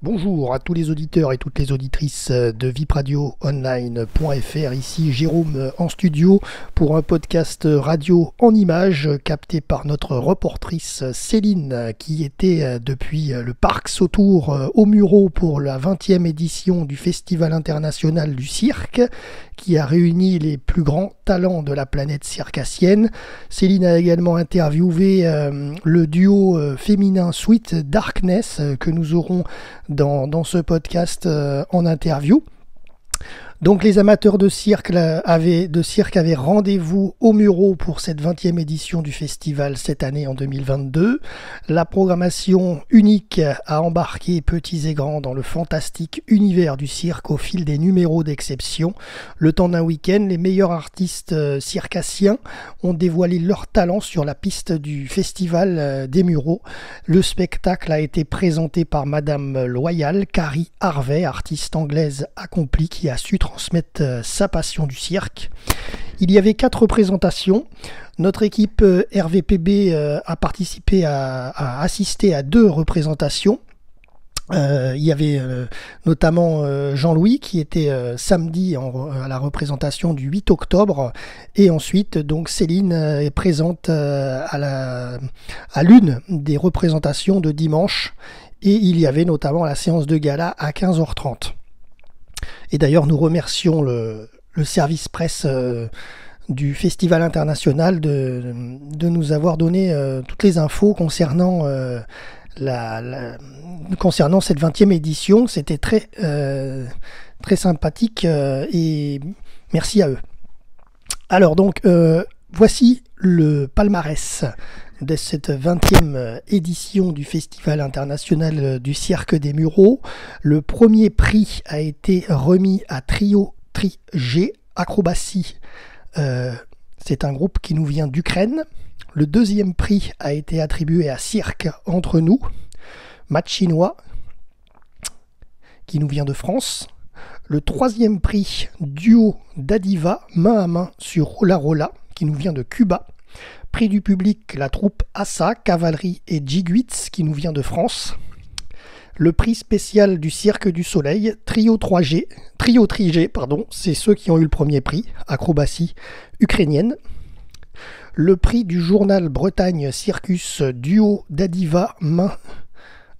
Bonjour à tous les auditeurs et toutes les auditrices de vipradioonline.fr. Ici Jérôme en studio pour un podcast radio en images capté par notre reportrice Céline qui était depuis le parc Sautour au Mureau pour la 20e édition du Festival international du cirque qui a réuni les plus grands talents de la planète circassienne. Céline a également interviewé le duo féminin Sweet Darkness que nous aurons dans ce podcast en interview. Donc les amateurs de cirque avaient rendez-vous au Mureau pour cette 20e édition du festival cette année en 2022. La programmation unique a embarqué petits et grands dans le fantastique univers du cirque au fil des numéros d'exception. Le temps d'un week-end, les meilleurs artistes circassiens ont dévoilé leur talent sur la piste du festival des Mureaux. Le spectacle a été présenté par Madame Loyal, Carrie Harvey, artiste anglaise accomplie qui a su transmettre sa passion du cirque. Il y avait 4 représentations. Notre équipe RVPB a participé à assister à 2 représentations. Il y avait notamment Jean-Louis qui était samedi à la représentation du 8 octobre et ensuite donc Céline est présente à l'une des représentations de dimanche et il y avait notamment la séance de gala à 15h30. Et d'ailleurs, nous remercions le service presse du Festival international de nous avoir donné toutes les infos concernant concernant cette 20e édition. C'était très sympathique et merci à eux. Alors donc, voici le palmarès de cette 20e édition du Festival international du cirque des Mureaux. Le premier prix a été remis à Trio Tri-G Acrobatie. C'est un groupe qui nous vient d'Ukraine. Le deuxième prix a été attribué à Cirque Entre Nous, match chinois, qui nous vient de France. Le troisième prix, Duo Dadiva, main à main sur Rola Rola, qui nous vient de Cuba. Prix du public, la troupe Assa, Cavalerie et Jigwitz, qui nous vient de France. Le prix spécial du Cirque du Soleil, Trio Tri-G, c'est ceux qui ont eu le premier prix, acrobatie ukrainienne. Le prix du journal Bretagne Circus, Duo Dadiva, main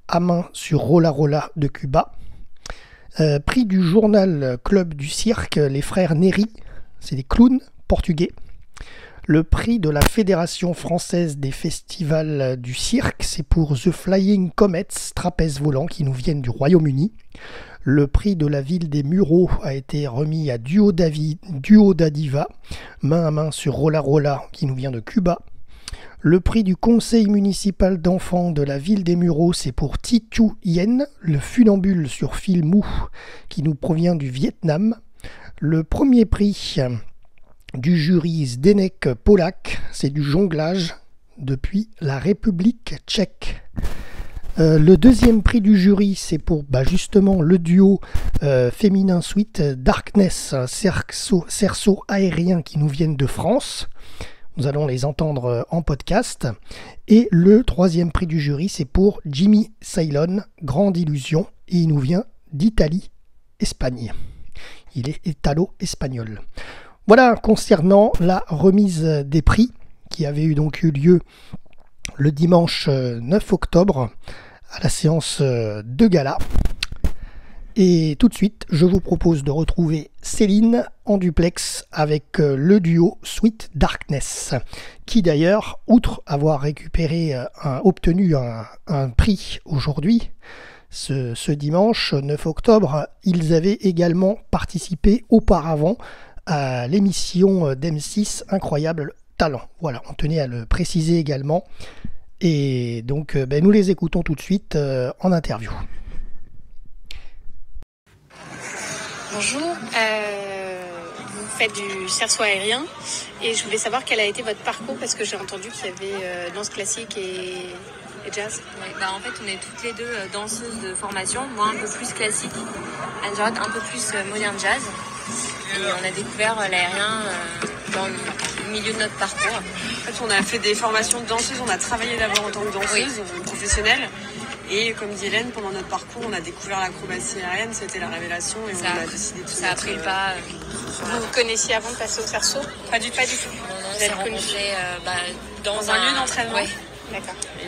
à main sur Rola Rola de Cuba. Prix du journal Club du Cirque, les frères Neri, c'est des clowns portugais. Le prix de la Fédération française des festivals du cirque, c'est pour The Flying Comets, trapèze volant, qui nous viennent du Royaume-Uni. Le prix de la ville des Mureaux a été remis à Duo Dadiva, main à main sur Rola Rola, qui nous vient de Cuba. Le prix du conseil municipal d'enfants de la ville des Mureaux, c'est pour Thi Thu Yen, le funambule sur fil mou, qui nous provient du Vietnam. Le premier prix du jury Zdeněk Polak, c'est du jonglage depuis la République tchèque. Le deuxième prix du jury, c'est pour justement le duo féminin Sweet Darkness, cerceau aérien qui nous viennent de France. Nous allons les entendre en podcast. Et le troisième prix du jury, c'est pour Jimmy Ceylon, Grande Illusion, et il nous vient d'Italie, Espagne. Il est italo-espagnol. Voilà concernant la remise des prix qui avait donc eu lieu le dimanche 9 octobre à la séance de gala. Et tout de suite, je vous propose de retrouver Céline en duplex avec le duo Sweet Darkness, qui d'ailleurs, outre avoir obtenu un prix aujourd'hui, ce dimanche 9 octobre, ils avaient également participé auparavant à l'émission d'M6 Incroyable Talent. Voilà, on tenait à le préciser également. Et donc, nous les écoutons tout de suite en interview. Bonjour, vous faites du cerceau aérien et je voulais savoir quel a été votre parcours parce que j'ai entendu qu'il y avait danse classique et jazz. Ouais, en fait, on est toutes les deux danseuses de formation, moi un peu plus classique, Anne-Jarrette un peu plus modern jazz. Et on a découvert l'aérien dans le milieu de notre parcours. En fait, on a fait des formations de danseuses, on a travaillé d'abord en tant que danseuse, professionnelle. Et comme dit Hélène, pendant notre parcours, on a découvert l'acrobatie aérienne, c'était la révélation et on a décidé de se ça a pris le pas. Vous vous connaissiez avant de passer au cerceau? Pas du tout. Non, on s'est rencontrés dans un lieu d'entraînement. Ouais. D'accord. Et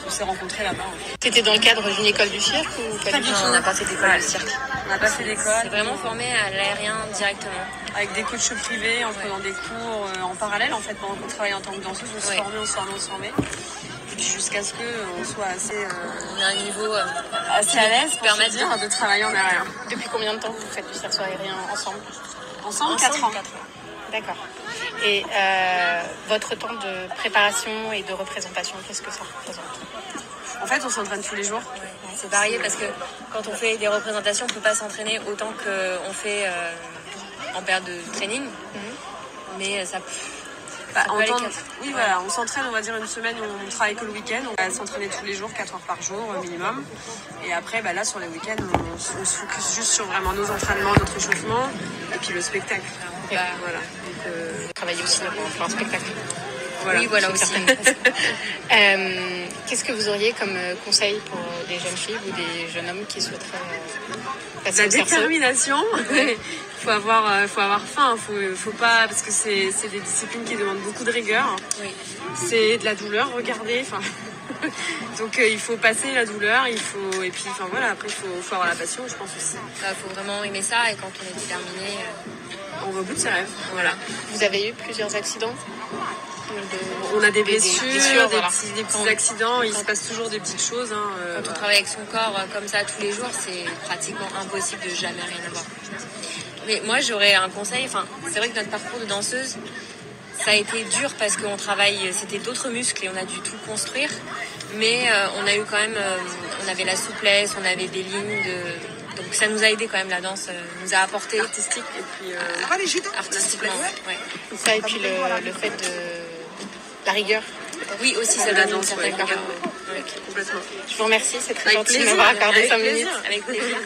on s'est rencontrés là-bas. C'était dans le cadre d'une école du cirque ou pas du tout? On n'a pas fait d'école de cirque. On n'a pas fait d'école. C'est vraiment formé à l'aérien directement. Avec des coachs privés, en prenant des cours en parallèle, en fait, pendant qu'on travaillait en tant que danseuse, on se formait. Et puis jusqu'à ce qu'on soit assez, on a un niveau assez à l'aise pour permettre de travailler en aérien. Depuis combien de temps vous faites du cerceau aérien ensemble? Ensemble, 4 ans. D'accord. Et votre temps de préparation et de représentation, qu'est-ce que ça représente? En fait, on s'entraîne tous les jours. Ouais, c'est varié parce que quand on fait des représentations, on ne peut pas s'entraîner autant qu'on fait en période de training. Mais ça voilà, on s'entraîne, on va dire une semaine où on travaille que le week-end. On va s'entraîner tous les jours, 4 heures par jour minimum. Et après, là, sur les week-ends, on se focus juste sur vraiment nos entraînements, notre échauffement et puis le spectacle. Voilà. Vous travaillez aussi pour un spectacle. Voilà. Oui, voilà aussi. Qu'est-ce que vous auriez comme conseil pour des jeunes filles ou des jeunes hommes qui souhaiteraient passer la au cerceau? Détermination. Faut avoir faim. Faut pas, parce que c'est des disciplines qui demandent beaucoup de rigueur. Oui. C'est de la douleur. Regardez. Donc il faut passer la douleur. Après il faut avoir la passion, je pense aussi. Il faut vraiment aimer ça et quand on est déterminé, on va au bout de ses rêves. Voilà. Vous avez eu plusieurs accidents? On a des blessures, des petits accidents, il se passe toujours des petites choses. Quand on travaille avec son corps comme ça tous les jours, c'est pratiquement impossible de jamais rien avoir. Mais moi j'aurais un conseil, c'est vrai que notre parcours de danseuse, ça a été dur parce qu'on travaille, c'était d'autres muscles et on a dû tout construire. Mais on a eu quand même, on avait la souplesse, on avait des lignes donc ça nous a aidé quand même, la danse nous a apporté artistique et puis artistiquement. Ouais. Ça et puis le fait de la rigueur. Oui, aussi ça la donne danse, une certaine rigueur. Complètement. Je vous remercie, c'est très Avec gentil de plaisir, m'avoir accordé avec 5 plaisir. minutes. Avec plaisir.